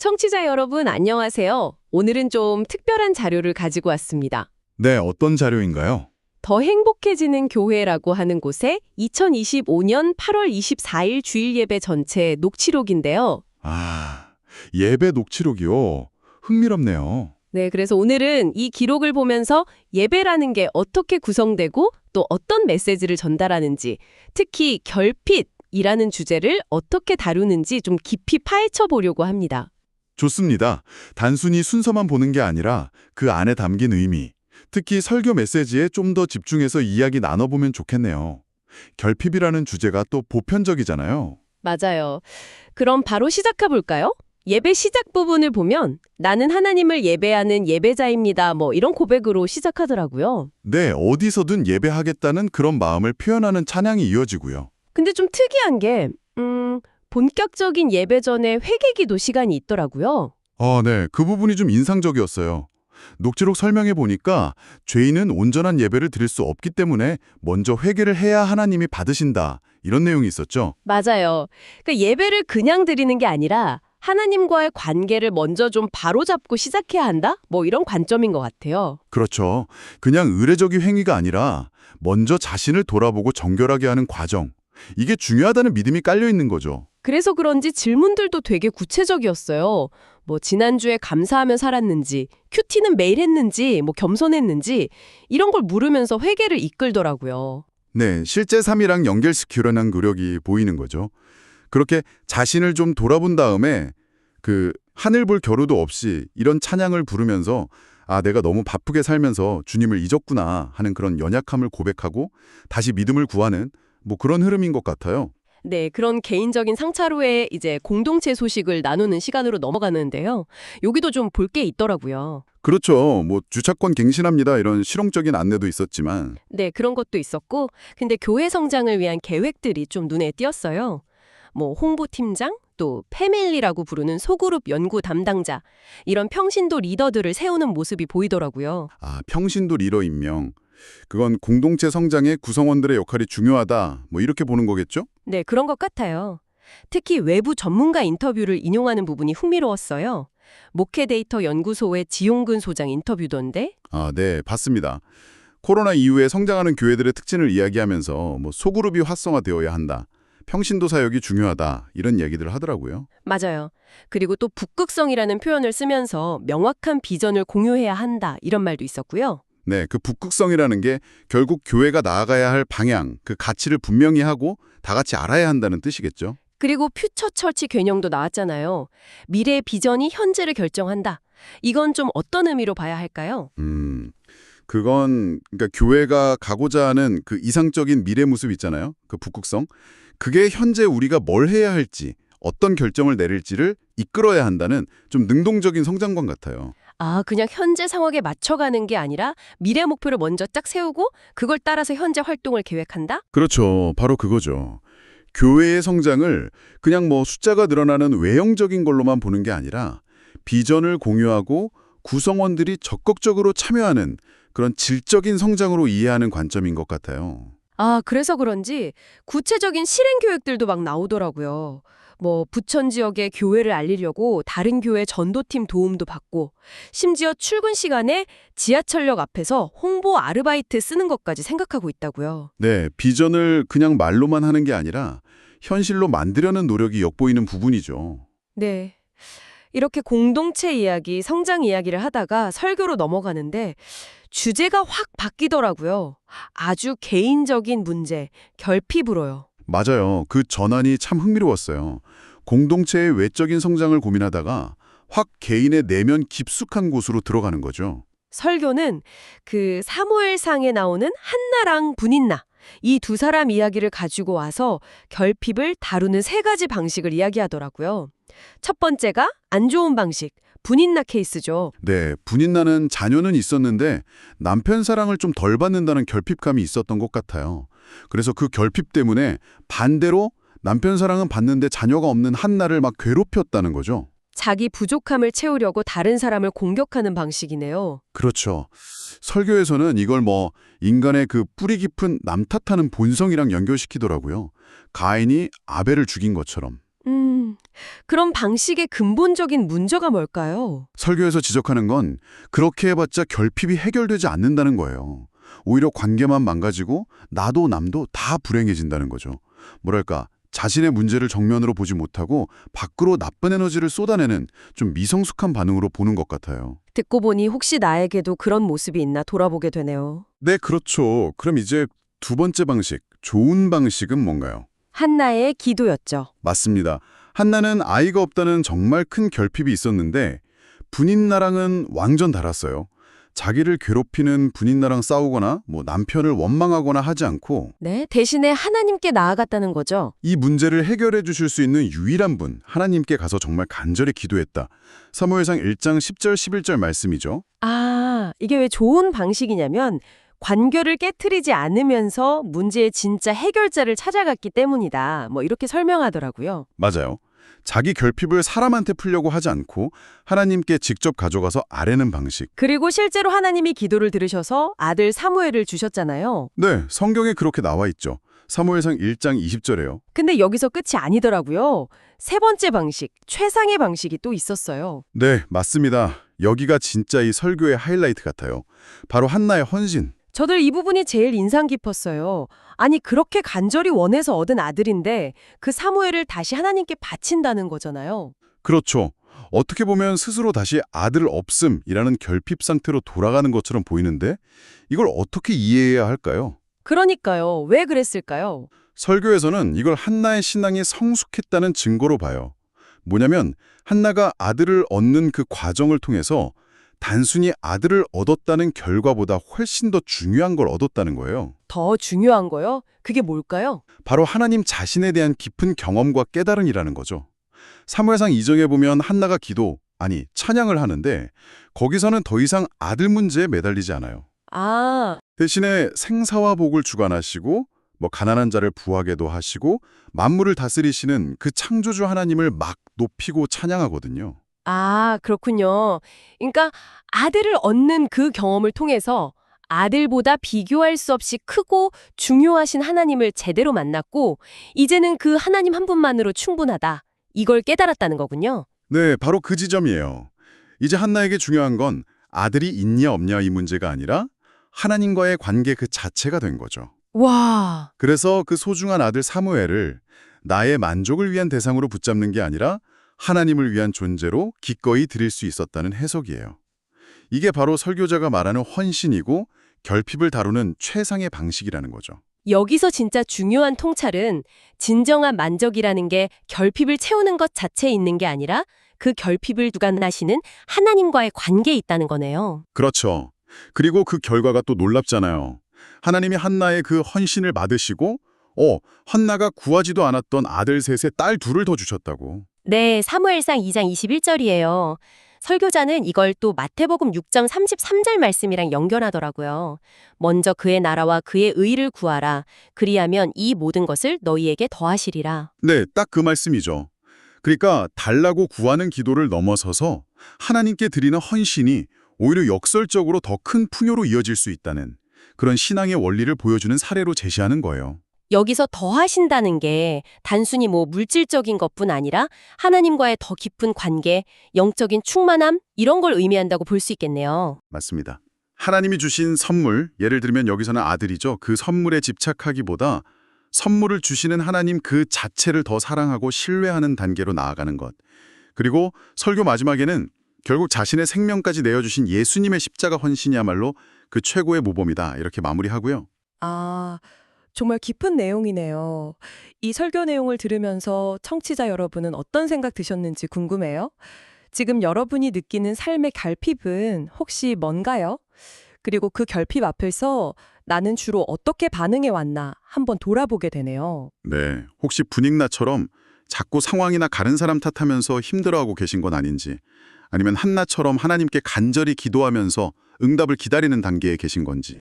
청취자 여러분, 안녕하세요. 오늘은 좀 특별한 자료를 가지고 왔습니다. 네, 어떤 자료인가요? 더 행복해지는 교회라고 하는 곳의 2025년 8월 24일 주일 예배 전체 녹취록인데요. 아, 예배 녹취록이요. 흥미롭네요. 네, 그래서 오늘은 이 기록을 보면서 예배라는 게 어떻게 구성되고 또 어떤 메시지를 전달하는지, 특히 결핍이라는 주제를 어떻게 다루는지 좀 깊이 파헤쳐 보려고 합니다. 좋습니다. 단순히 순서만 보는 게 아니라 그 안에 담긴 의미, 특히 설교 메시지에 좀 더 집중해서 이야기 나눠보면 좋겠네요. 결핍이라는 주제가 또 보편적이잖아요. 맞아요. 그럼 바로 시작해 볼까요? 예배 시작 부분을 보면 나는 하나님을 예배하는 예배자입니다. 이런 고백으로 시작하더라고요. 네, 어디서든 예배하겠다는 그런 마음을 표현하는 찬양이 이어지고요. 근데 좀 특이한 게 본격적인 예배 전에 회개기도 시간이 있더라고요. 네, 그 부분이 좀 인상적이었어요. 녹취록 설명해 보니까 죄인은 온전한 예배를 드릴 수 없기 때문에 먼저 회개를 해야 하나님이 받으신다. 이런 내용이 있었죠. 맞아요. 그러니까 예배를 그냥 드리는 게 아니라 하나님과의 관계를 먼저 좀 바로잡고 시작해야 한다? 이런 관점인 것 같아요. 그렇죠. 그냥 의례적인 행위가 아니라 먼저 자신을 돌아보고 정결하게 하는 과정. 이게 중요하다는 믿음이 깔려 있는 거죠. 그래서 그런지 질문들도 되게 구체적이었어요. 지난주에 감사하며 살았는지, 큐티는 매일 했는지, 겸손했는지 이런 걸 물으면서 회개를 이끌더라고요. 네, 실제 삶이랑 연결시키려는 노력이 보이는 거죠. 그렇게 자신을 좀 돌아본 다음에 하늘 볼 겨루도 없이 이런 찬양을 부르면서 내가 너무 바쁘게 살면서 주님을 잊었구나 하는 그런 연약함을 고백하고 다시 믿음을 구하는 그런 흐름인 것 같아요. 네, 그런 개인적인 상차로의 이제 공동체 소식을 나누는 시간으로 넘어가는데요. 여기도 좀 볼 게 있더라고요. 그렇죠. 주차권 갱신합니다. 이런 실용적인 안내도 있었지만. 네, 그런 것도 있었고, 근데 교회 성장을 위한 계획들이 좀 눈에 띄었어요. 홍보팀장, 또 패밀리라고 부르는 소그룹 연구 담당자, 이런 평신도 리더들을 세우는 모습이 보이더라고요. 평신도 리더 임명. 그건 공동체 성장에 구성원들의 역할이 중요하다. 이렇게 보는 거겠죠? 네, 그런 것 같아요. 특히 외부 전문가 인터뷰를 인용하는 부분이 흥미로웠어요. 목회데이터 연구소의 지용근 소장 인터뷰던데? 네, 봤습니다. 코로나 이후에 성장하는 교회들의 특징을 이야기하면서 소그룹이 활성화되어야 한다. 평신도 사역이 중요하다. 이런 얘기들을 하더라고요. 맞아요. 그리고 또 북극성이라는 표현을 쓰면서 명확한 비전을 공유해야 한다. 이런 말도 있었고요. 네, 그 북극성이라는 게 결국 교회가 나아가야 할 방향, 그 가치를 분명히 하고 다 같이 알아야 한다는 뜻이겠죠. 그리고 퓨처 처치 개념도 나왔잖아요. 미래의 비전이 현재를 결정한다. 이건 좀 어떤 의미로 봐야 할까요? 그건 그러니까 교회가 가고자 하는 그 이상적인 미래 모습 있잖아요. 그 북극성. 그게 현재 우리가 뭘 해야 할지, 어떤 결정을 내릴지를 이끌어야 한다는 좀 능동적인 성장관 같아요. 그냥 현재 상황에 맞춰가는 게 아니라 미래 목표를 먼저 딱 세우고 그걸 따라서 현재 활동을 계획한다? 그렇죠. 바로 그거죠. 교회의 성장을 그냥 숫자가 늘어나는 외형적인 걸로만 보는 게 아니라 비전을 공유하고 구성원들이 적극적으로 참여하는 그런 질적인 성장으로 이해하는 관점인 것 같아요. 그래서 그런지 구체적인 실행 계획들도 막 나오더라고요. 부천 지역의 교회를 알리려고 다른 교회 전도팀 도움도 받고 심지어 출근 시간에 지하철역 앞에서 홍보 아르바이트 쓰는 것까지 생각하고 있다고요. 네, 비전을 그냥 말로만 하는 게 아니라 현실로 만들려는 노력이 엿보이는 부분이죠. 네. 이렇게 공동체 이야기, 성장 이야기를 하다가 설교로 넘어가는데 주제가 확 바뀌더라고요. 아주 개인적인 문제, 결핍으로요. 맞아요. 그 전환이 참 흥미로웠어요. 공동체의 외적인 성장을 고민하다가 확 개인의 내면 깊숙한 곳으로 들어가는 거죠. 설교는 그 사무엘상에 나오는 한나랑 분인나, 이 두 사람 이야기를 가지고 와서 결핍을 다루는 세 가지 방식을 이야기하더라고요. 첫 번째가 안 좋은 방식, 분인나 케이스죠. 네, 분인나는 자녀는 있었는데 남편 사랑을 좀 덜 받는다는 결핍감이 있었던 것 같아요. 그래서 그 결핍 때문에 반대로 남편 사랑은 받는데 자녀가 없는 한나를 막 괴롭혔다는 거죠. 자기 부족함을 채우려고 다른 사람을 공격하는 방식이네요. 그렇죠. 설교에서는 이걸 인간의 그 뿌리 깊은 남 탓하는 본성이랑 연결시키더라고요. 가인이 아벨을 죽인 것처럼. 그럼 방식의 근본적인 문제가 뭘까요? 설교에서 지적하는 건 그렇게 해봤자 결핍이 해결되지 않는다는 거예요. 오히려 관계만 망가지고 나도 남도 다 불행해진다는 거죠. 뭐랄까, 자신의 문제를 정면으로 보지 못하고 밖으로 나쁜 에너지를 쏟아내는 좀 미성숙한 반응으로 보는 것 같아요. 듣고 보니 혹시 나에게도 그런 모습이 있나 돌아보게 되네요. 네, 그렇죠. 그럼 이제 두 번째 방식, 좋은 방식은 뭔가요? 한나의 기도였죠. 맞습니다. 한나는 아이가 없다는 정말 큰 결핍이 있었는데 분인나랑은 완전 달랐어요. 자기를 괴롭히는 분인나랑 싸우거나 남편을 원망하거나 하지 않고 네, 대신에 하나님께 나아갔다는 거죠. 이 문제를 해결해 주실 수 있는 유일한 분, 하나님께 가서 정말 간절히 기도했다. 사무엘상 1장 10절 11절 말씀이죠. 아, 이게 왜 좋은 방식이냐면 관계를 깨트리지 않으면서 문제의 진짜 해결자를 찾아갔기 때문이다. 이렇게 설명하더라고요. 맞아요. 자기 결핍을 사람한테 풀려고 하지 않고 하나님께 직접 가져가서 아뢰는 방식. 그리고 실제로 하나님이 기도를 들으셔서 아들 사무엘을 주셨잖아요. 네, 성경에 그렇게 나와 있죠. 사무엘상 1장 20절에요. 근데 여기서 끝이 아니더라고요. 세 번째 방식, 최상의 방식이 또 있었어요. 네, 맞습니다. 여기가 진짜 이 설교의 하이라이트 같아요. 바로 한나의 헌신. 저들 이 부분이 제일 인상 깊었어요. 아니, 그렇게 간절히 원해서 얻은 아들인데 그 사무엘을 다시 하나님께 바친다는 거잖아요. 그렇죠. 어떻게 보면 스스로 다시 아들 없음이라는 결핍 상태로 돌아가는 것처럼 보이는데 이걸 어떻게 이해해야 할까요? 그러니까요. 왜 그랬을까요? 설교에서는 이걸 한나의 신앙이 성숙했다는 증거로 봐요. 뭐냐면 한나가 아들을 얻는 그 과정을 통해서 단순히 아들을 얻었다는 결과보다 훨씬 더 중요한 걸 얻었다는 거예요. 더 중요한 거요? 그게 뭘까요? 바로 하나님 자신에 대한 깊은 경험과 깨달음이라는 거죠. 사무엘상 2장에 보면 한나가 찬양을 하는데 거기서는 더 이상 아들 문제에 매달리지 않아요. 아, 대신에 생사와 복을 주관하시고 가난한 자를 부하게도 하시고 만물을 다스리시는 그 창조주 하나님을 막 높이고 찬양하거든요. 그렇군요. 그러니까 아들을 얻는 그 경험을 통해서 아들보다 비교할 수 없이 크고 중요하신 하나님을 제대로 만났고 이제는 그 하나님 한 분만으로 충분하다. 이걸 깨달았다는 거군요. 네, 바로 그 지점이에요. 이제 한나에게 중요한 건 아들이 있냐 없냐 이 문제가 아니라 하나님과의 관계 그 자체가 된 거죠. 와, 그래서 그 소중한 아들 사무엘을 나의 만족을 위한 대상으로 붙잡는 게 아니라 하나님을 위한 존재로 기꺼이 드릴 수 있었다는 해석이에요. 이게 바로 설교자가 말하는 헌신이고 결핍을 다루는 최상의 방식이라는 거죠. 여기서 진짜 중요한 통찰은 진정한 만족이라는 게 결핍을 채우는 것 자체에 있는 게 아니라 그 결핍을 주관하시는 하나님과의 관계에 있다는 거네요. 그렇죠. 그리고 그 결과가 또 놀랍잖아요. 하나님이 한나의 그 헌신을 받으시고 한나가 구하지도 않았던 아들 셋에 딸 둘을 더 주셨다고. 네, 사무엘상 2장 21절이에요. 설교자는 이걸 또 마태복음 6장 33절 말씀이랑 연결하더라고요. 먼저 그의 나라와 그의 의를 구하라. 그리하면 이 모든 것을 너희에게 더하시리라. 네, 딱 그 말씀이죠. 그러니까 달라고 구하는 기도를 넘어서서 하나님께 드리는 헌신이 오히려 역설적으로 더 큰 풍요로 이어질 수 있다는 그런 신앙의 원리를 보여주는 사례로 제시하는 거예요. 여기서 더하신다는 게 단순히 물질적인 것뿐 아니라 하나님과의 더 깊은 관계, 영적인 충만함 이런 걸 의미한다고 볼 수 있겠네요. 맞습니다. 하나님이 주신 선물, 예를 들면 여기서는 아들이죠. 그 선물에 집착하기보다 선물을 주시는 하나님 그 자체를 더 사랑하고 신뢰하는 단계로 나아가는 것. 그리고 설교 마지막에는 결국 자신의 생명까지 내어주신 예수님의 십자가 헌신이야말로 그 최고의 모범이다. 이렇게 마무리하고요. 정말 깊은 내용이네요. 이 설교 내용을 들으면서 청취자 여러분은 어떤 생각 드셨는지 궁금해요. 지금 여러분이 느끼는 삶의 결핍은 혹시 뭔가요? 그리고 그 결핍 앞에서 나는 주로 어떻게 반응해 왔나 한번 돌아보게 되네요. 네, 혹시 분익나처럼 자꾸 상황이나 다른 사람 탓하면서 힘들어하고 계신 건 아닌지, 아니면 한나처럼 하나님께 간절히 기도하면서 응답을 기다리는 단계에 계신 건지.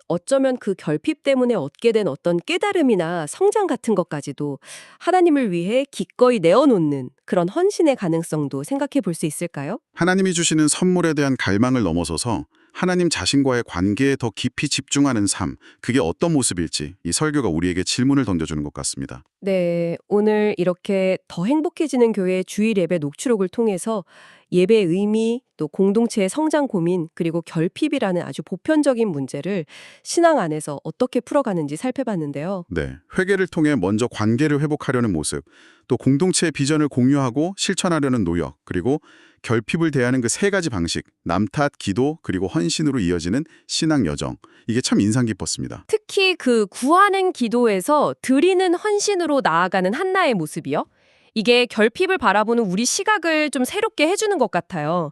어쩌면 그 결핍 때문에 얻게 된 어떤 깨달음이나 성장 같은 것까지도 하나님을 위해 기꺼이 내어놓는 그런 헌신의 가능성도 생각해 볼 수 있을까요? 하나님이 주시는 선물에 대한 갈망을 넘어서서 하나님 자신과의 관계에 더 깊이 집중하는 삶, 그게 어떤 모습일지 이 설교가 우리에게 질문을 던져주는 것 같습니다. 네, 오늘 이렇게 더 행복해지는 교회 주일 예배 녹취록을 통해서 예배의 의미, 또 공동체의 성장 고민, 그리고 결핍이라는 아주 보편적인 문제를 신앙 안에서 어떻게 풀어가는지 살펴봤는데요. 네, 회개를 통해 먼저 관계를 회복하려는 모습, 또 공동체의 비전을 공유하고 실천하려는 노력, 그리고 결핍을 대하는 그 세 가지 방식, 남탓, 기도, 그리고 헌신으로 이어지는 신앙 여정. 이게 참 인상 깊었습니다. 특히 그 구하는 기도에서 드리는 헌신으로 나아가는 한나의 모습이요. 이게 결핍을 바라보는 우리 시각을 좀 새롭게 해주는 것 같아요.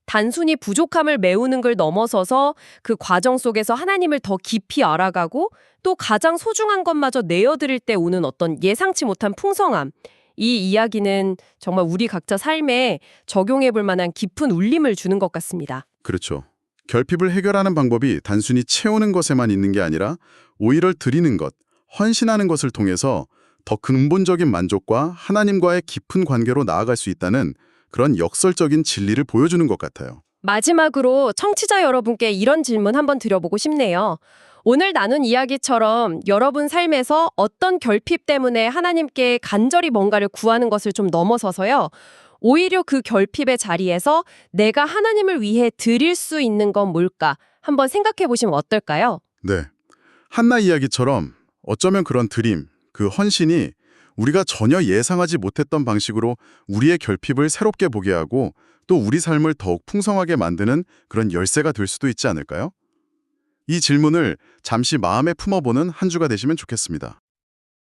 단순히 부족함을 메우는 걸 넘어서서 그 과정 속에서 하나님을 더 깊이 알아가고 또 가장 소중한 것마저 내어드릴 때 오는 어떤 예상치 못한 풍성함. 이 이야기는 정말 우리 각자 삶에 적용해 볼 만한 깊은 울림을 주는 것 같습니다. 그렇죠. 결핍을 해결하는 방법이 단순히 채우는 것에만 있는 게 아니라 오히려 드리는 것, 헌신하는 것을 통해서 더 근본적인 만족과 하나님과의 깊은 관계로 나아갈 수 있다는 그런 역설적인 진리를 보여주는 것 같아요. 마지막으로 청취자 여러분께 이런 질문 한번 드려보고 싶네요. 오늘 나눈 이야기처럼 여러분 삶에서 어떤 결핍 때문에 하나님께 간절히 뭔가를 구하는 것을 좀 넘어서서요. 오히려 그 결핍의 자리에서 내가 하나님을 위해 드릴 수 있는 건 뭘까? 한번 생각해 보시면 어떨까요? 네. 한나 이야기처럼 어쩌면 그런 드림, 그 헌신이 우리가 전혀 예상하지 못했던 방식으로 우리의 결핍을 새롭게 보게 하고 또 우리 삶을 더욱 풍성하게 만드는 그런 열쇠가 될 수도 있지 않을까요? 이 질문을 잠시 마음에 품어보는 한 주가 되시면 좋겠습니다.